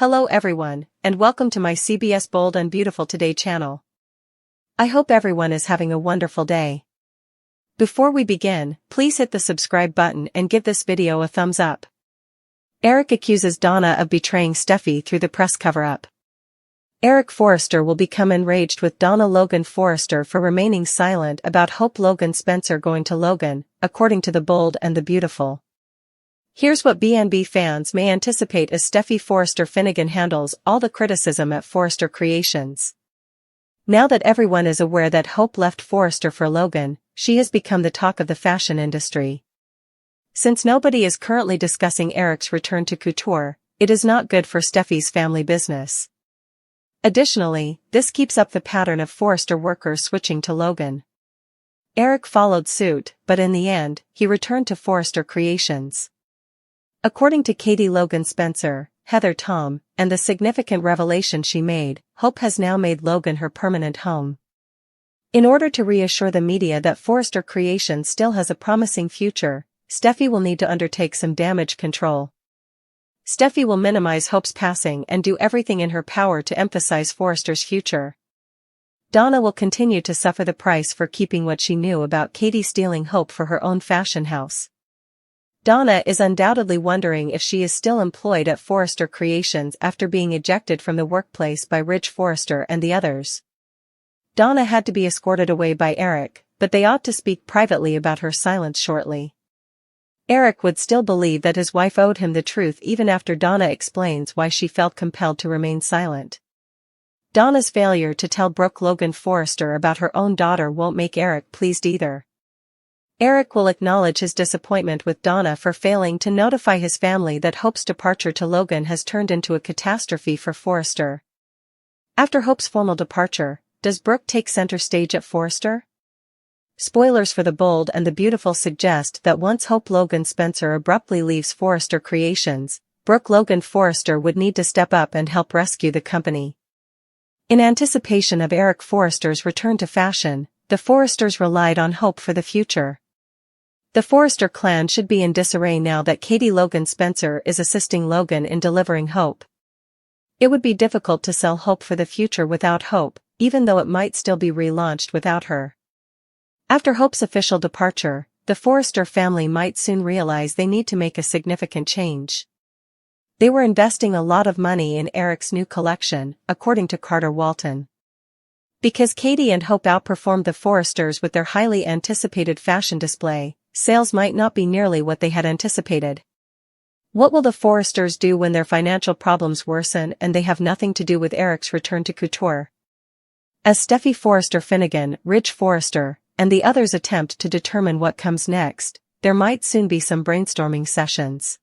Hello everyone, and welcome to my CBS Bold and Beautiful Today channel. I hope everyone is having a wonderful day. Before we begin, please hit the subscribe button and give this video a thumbs up. Eric accuses Donna of betraying Steffy through the press cover-up. Eric Forrester will become enraged with Donna Logan Forrester for remaining silent about Hope Logan Spencer going to Logan, according to the Bold and the Beautiful. Here's what BNB fans may anticipate as Steffy Forrester Finnegan handles all the criticism at Forrester Creations. Now that everyone is aware that Hope left Forrester for Logan, she has become the talk of the fashion industry. Since nobody is currently discussing Eric's return to couture, it is not good for Steffy's family business. Additionally, this keeps up the pattern of Forrester workers switching to Logan. Eric followed suit, but in the end, he returned to Forrester Creations. According to Katie Logan Spencer, Heather Tom, and the significant revelation she made, Hope has now made Logan her permanent home. In order to reassure the media that Forrester Creations still has a promising future, Steffy will need to undertake some damage control. Steffy will minimize Hope's passing and do everything in her power to emphasize Forrester's future. Donna will continue to suffer the price for keeping what she knew about Katie stealing Hope for her own fashion house. Donna is undoubtedly wondering if she is still employed at Forrester Creations after being ejected from the workplace by Ridge Forrester and the others. Donna had to be escorted away by Eric, but they ought to speak privately about her silence shortly. Eric would still believe that his wife owed him the truth even after Donna explains why she felt compelled to remain silent. Donna's failure to tell Brooke Logan Forrester about her own daughter won't make Eric pleased either. Eric will acknowledge his disappointment with Donna for failing to notify his family that Hope's departure to Logan has turned into a catastrophe for Forrester. After Hope's formal departure, does Brooke take center stage at Forrester? Spoilers for the Bold and the Beautiful suggest that once Hope Logan Spencer abruptly leaves Forrester Creations, Brooke Logan Forrester would need to step up and help rescue the company. In anticipation of Eric Forrester's return to fashion, the Forresters relied on Hope for the future. The Forrester clan should be in disarray now that Katie Logan Spencer is assisting Logan in delivering Hope. It would be difficult to sell Hope for the future without Hope, even though it might still be relaunched without her. After Hope's official departure, the Forrester family might soon realize they need to make a significant change. They were investing a lot of money in Eric's new collection, according to Carter Walton. Because Katie and Hope outperformed the Forresters with their highly anticipated fashion display, sales might not be nearly what they had anticipated. What will the Forresters do when their financial problems worsen and they have nothing to do with Eric's return to couture? As Steffy Forrester Finnegan, Ridge Forrester, and the others attempt to determine what comes next, there might soon be some brainstorming sessions.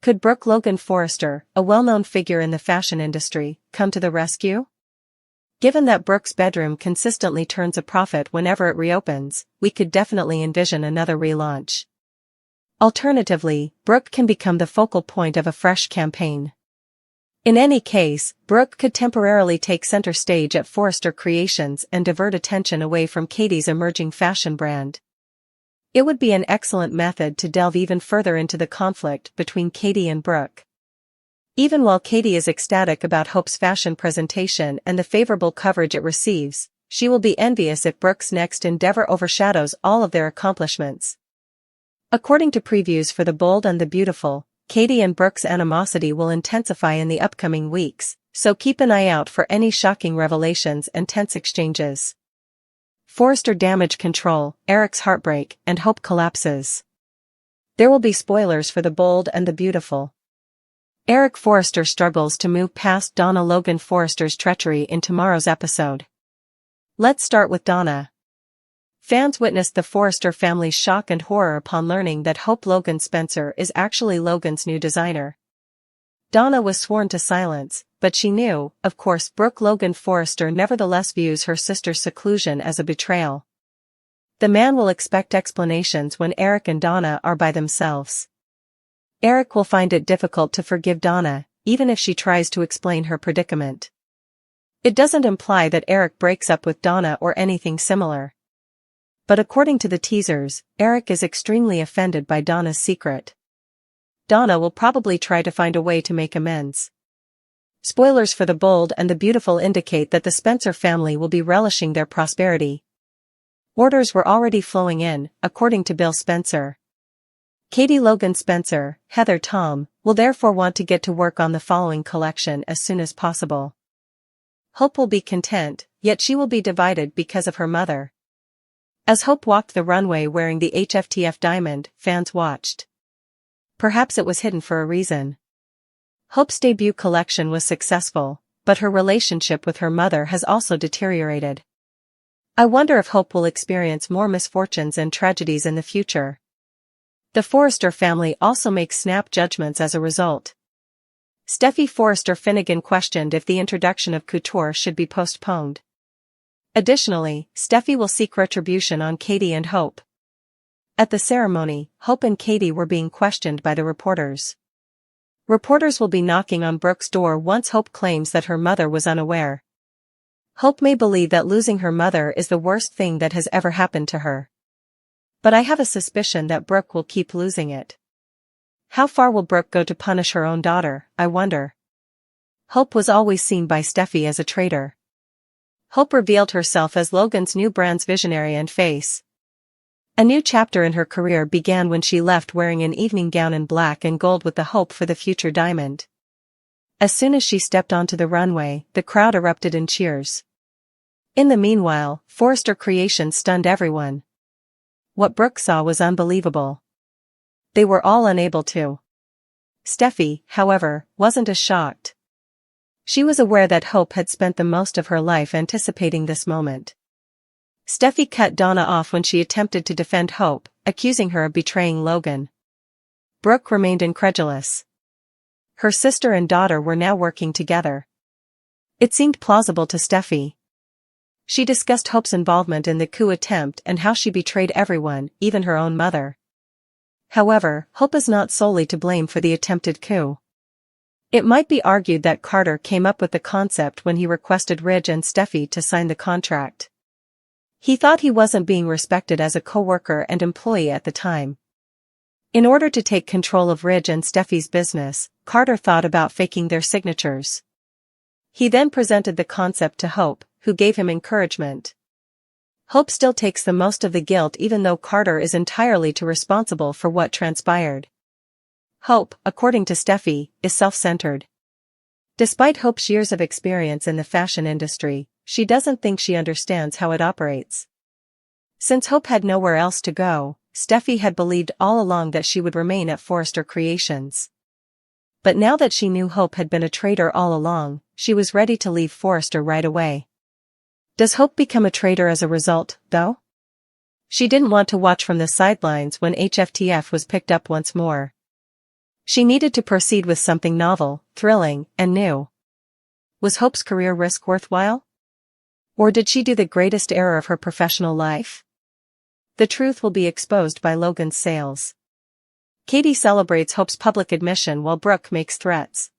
Could Brooke Logan Forrester, a well-known figure in the fashion industry, come to the rescue? Given that Brooke's bedroom consistently turns a profit whenever it reopens, we could definitely envision another relaunch. Alternatively, Brooke can become the focal point of a fresh campaign. In any case, Brooke could temporarily take center stage at Forrester Creations and divert attention away from Katie's emerging fashion brand. It would be an excellent method to delve even further into the conflict between Katie and Brooke. Even while Katie is ecstatic about Hope's fashion presentation and the favorable coverage it receives, she will be envious if Brooke's next endeavor overshadows all of their accomplishments. According to previews for the Bold and the Beautiful, Katie and Brooke's animosity will intensify in the upcoming weeks, so keep an eye out for any shocking revelations and tense exchanges. Forrester damage control, Eric's heartbreak, and Hope collapses. There will be spoilers for the Bold and the Beautiful. Eric Forrester struggles to move past Donna Logan Forrester's treachery in tomorrow's episode. Let's start with Donna. Fans witnessed the Forrester family's shock and horror upon learning that Hope Logan Spencer is actually Logan's new designer. Donna was sworn to silence, but she knew, of course. Brooke Logan Forrester nevertheless views her sister's seclusion as a betrayal. The man will expect explanations when Eric and Donna are by themselves. Eric will find it difficult to forgive Donna, even if she tries to explain her predicament. It doesn't imply that Eric breaks up with Donna or anything similar. But according to the teasers, Eric is extremely offended by Donna's secret. Donna will probably try to find a way to make amends. Spoilers for The Bold and the Beautiful indicate that the Spencer family will be relishing their prosperity. Orders were already flowing in, according to Bill Spencer. Katie Logan Spencer, Heather Tom, will therefore want to get to work on the following collection as soon as possible. Hope will be content, yet she will be divided because of her mother. As Hope walked the runway wearing the HFTF diamond, fans watched. Perhaps it was hidden for a reason. Hope's debut collection was successful, but her relationship with her mother has also deteriorated. I wonder if Hope will experience more misfortunes and tragedies in the future. The Forrester family also makes snap judgments as a result. Steffy Forrester Finnegan questioned if the introduction of couture should be postponed. Additionally, Steffy will seek retribution on Katie and Hope. At the ceremony, Hope and Katie were being questioned by the reporters. Reporters will be knocking on Brooke's door once Hope claims that her mother was unaware. Hope may believe that losing her mother is the worst thing that has ever happened to her. But I have a suspicion that Brooke will keep losing it. How far will Brooke go to punish her own daughter, I wonder? Hope was always seen by Steffy as a traitor. Hope revealed herself as Logan's new brand's visionary and face. A new chapter in her career began when she left wearing an evening gown in black and gold with the Hope for the Future diamond. As soon as she stepped onto the runway, the crowd erupted in cheers. In the meanwhile, Forrester Creations stunned everyone. What Brooke saw was unbelievable. They were all unable to. Steffy, however, wasn't as shocked. She was aware that Hope had spent the most of her life anticipating this moment. Steffy cut Donna off when she attempted to defend Hope, accusing her of betraying Logan. Brooke remained incredulous. Her sister and daughter were now working together. It seemed plausible to Steffy. She discussed Hope's involvement in the coup attempt and how she betrayed everyone, even her own mother. However, Hope is not solely to blame for the attempted coup. It might be argued that Carter came up with the concept when he requested Ridge and Steffy to sign the contract. He thought he wasn't being respected as a co-worker and employee at the time. In order to take control of Ridge and Steffy's business, Carter thought about faking their signatures. He then presented the concept to Hope, who gave him encouragement. Hope still takes the most of the guilt even though Carter is entirely responsible for what transpired. Hope, according to Steffy, is self-centered. Despite Hope's years of experience in the fashion industry, she doesn't think she understands how it operates. Since Hope had nowhere else to go, Steffy had believed all along that she would remain at Forrester Creations. But now that she knew Hope had been a traitor all along, she was ready to leave Forrester right away. Does Hope become a traitor as a result, though? She didn't want to watch from the sidelines when HFTF was picked up once more. She needed to proceed with something novel, thrilling, and new. Was Hope's career risk worthwhile? Or did she do the greatest error of her professional life? The truth will be exposed by Logan's sales. Katie celebrates Hope's public admission while Brooke makes threats.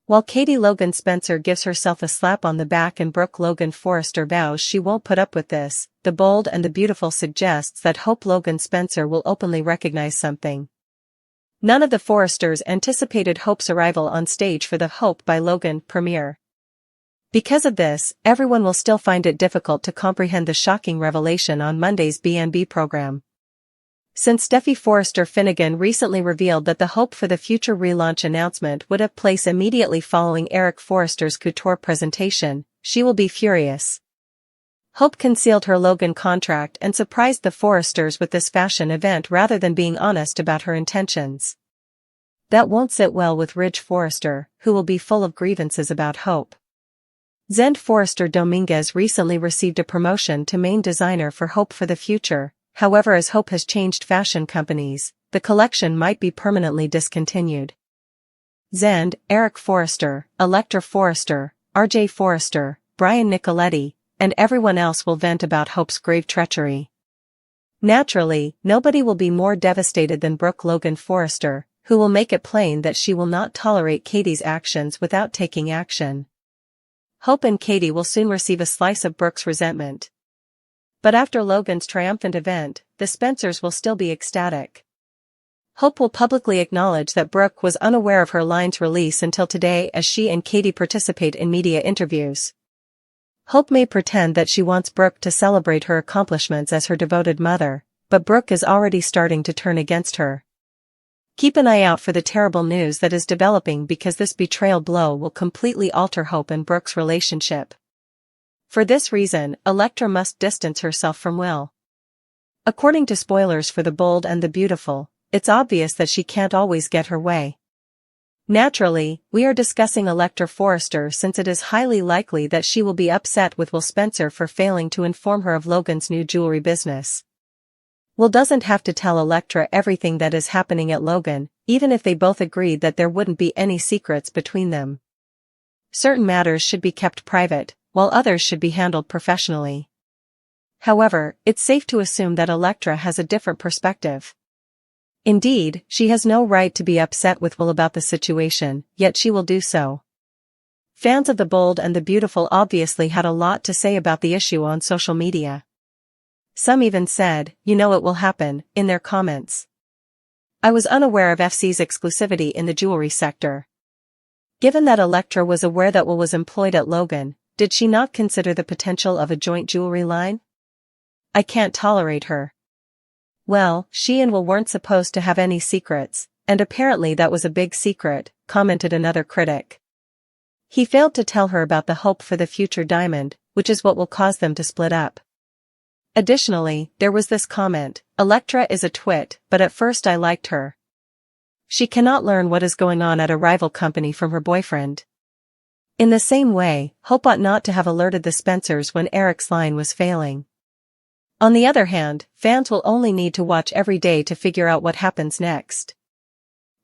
While Katie Logan Spencer gives herself a slap on the back and Brooke Logan Forrester vows she won't put up with this, The Bold and the Beautiful suggests that Hope Logan Spencer will openly recognize something. None of the Forresters anticipated Hope's arrival on stage for the Hope by Logan premiere. Because of this, everyone will still find it difficult to comprehend the shocking revelation on Monday's B&B program. Since Steffy Forrester Finnegan recently revealed that the Hope for the Future relaunch announcement would have place immediately following Eric Forrester's couture presentation, she will be furious. Hope concealed her Logan contract and surprised the Forresters with this fashion event rather than being honest about her intentions. That won't sit well with Ridge Forrester, who will be full of grievances about Hope. Zend Forrester Dominguez recently received a promotion to main designer for Hope for the Future. However, as Hope has changed fashion companies, the collection might be permanently discontinued. Zend, Eric Forrester, Electra Forrester, RJ Forrester, Brian Nicoletti, and everyone else will vent about Hope's grave treachery. Naturally, nobody will be more devastated than Brooke Logan Forrester, who will make it plain that she will not tolerate Katie's actions without taking action. Hope and Katie will soon receive a slice of Brooke's resentment. But after Logan's triumphant event, the Spencers will still be ecstatic. Hope will publicly acknowledge that Brooke was unaware of her line's release until today as she and Katie participate in media interviews. Hope may pretend that she wants Brooke to celebrate her accomplishments as her devoted mother, but Brooke is already starting to turn against her. Keep an eye out for the terrible news that is developing because this betrayal blow will completely alter Hope and Brooke's relationship. For this reason, Electra must distance herself from Will. According to spoilers for The Bold and the Beautiful, it's obvious that she can't always get her way. Naturally, we are discussing Electra Forrester since it is highly likely that she will be upset with Will Spencer for failing to inform her of Logan's new jewelry business. Will doesn't have to tell Electra everything that is happening at Logan, even if they both agreed that there wouldn't be any secrets between them. Certain matters should be kept private, while others should be handled professionally. However, it's safe to assume that Electra has a different perspective. Indeed, she has no right to be upset with Will about the situation, yet she will do so. Fans of The Bold and the Beautiful obviously had a lot to say about the issue on social media. Some even said, "You know it will happen," in their comments. I was unaware of FC's exclusivity in the jewelry sector. Given that Electra was aware that Will was employed at Logan, did she not consider the potential of a joint jewelry line? I can't tolerate her. Well, she and Will weren't supposed to have any secrets, and apparently that was a big secret, commented another critic. He failed to tell her about the hope for the future diamond, which is what will cause them to split up. Additionally, there was this comment, "Electra is a twit, but at first I liked her. She cannot learn what is going on at a rival company from her boyfriend." In the same way, Hope ought not to have alerted the Spencers when Eric's line was failing. On the other hand, fans will only need to watch every day to figure out what happens next.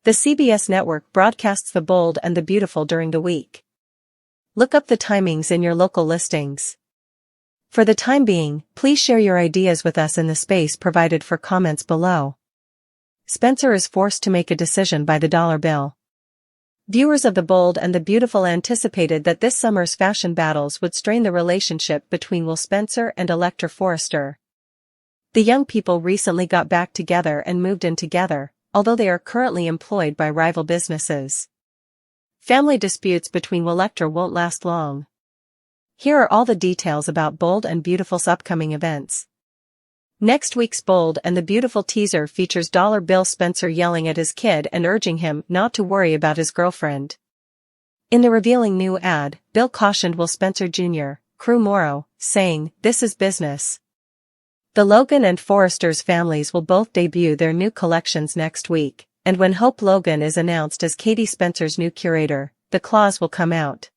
The CBS network broadcasts The Bold and the Beautiful during the week. Look up the timings in your local listings. For the time being, please share your ideas with us in the space provided for comments below. Spencer is forced to make a decision by the dollar bill. Viewers of The Bold and the Beautiful anticipated that this summer's fashion battles would strain the relationship between Will Spencer and Electra Forrester. The young people recently got back together and moved in together, although they are currently employed by rival businesses. Family disputes between Electra won't last long. Here are all the details about Bold and Beautiful's upcoming events. Next week's Bold and the Beautiful teaser features Dollar Bill Spencer yelling at his kid and urging him not to worry about his girlfriend. In the revealing new ad, Bill cautioned Will Spencer Jr., Crew Morrow, saying, "This is business." The Logan and Forrester's families will both debut their new collections next week, and when Hope Logan is announced as Katie Spencer's new curator, the claws will come out.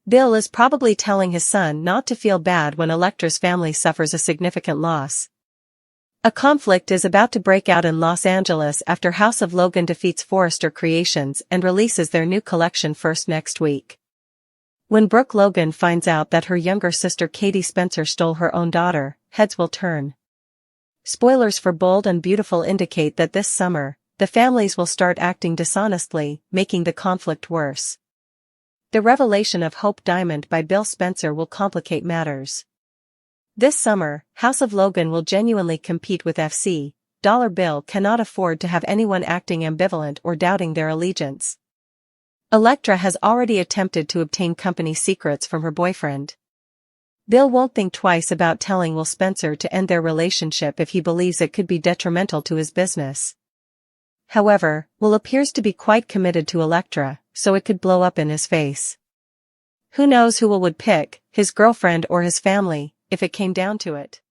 Bill is probably telling his son not to feel bad when Electra's family suffers a significant loss. A conflict is about to break out in Los Angeles after House of Logan defeats Forrester Creations and releases their new collection first next week. When Brooke Logan finds out that her younger sister Katie Spencer stole her own daughter, heads will turn. Spoilers for Bold and Beautiful indicate that this summer, the families will start acting dishonestly, making the conflict worse. The revelation of Hope Diamond by Bill Spencer will complicate matters. This summer, House of Logan will genuinely compete with FC. Dollar Bill cannot afford to have anyone acting ambivalent or doubting their allegiance. Electra has already attempted to obtain company secrets from her boyfriend. Bill won't think twice about telling Will Spencer to end their relationship if he believes it could be detrimental to his business. However, Will appears to be quite committed to Electra, so it could blow up in his face. Who knows who Will would pick, his girlfriend or his family, if it came down to it.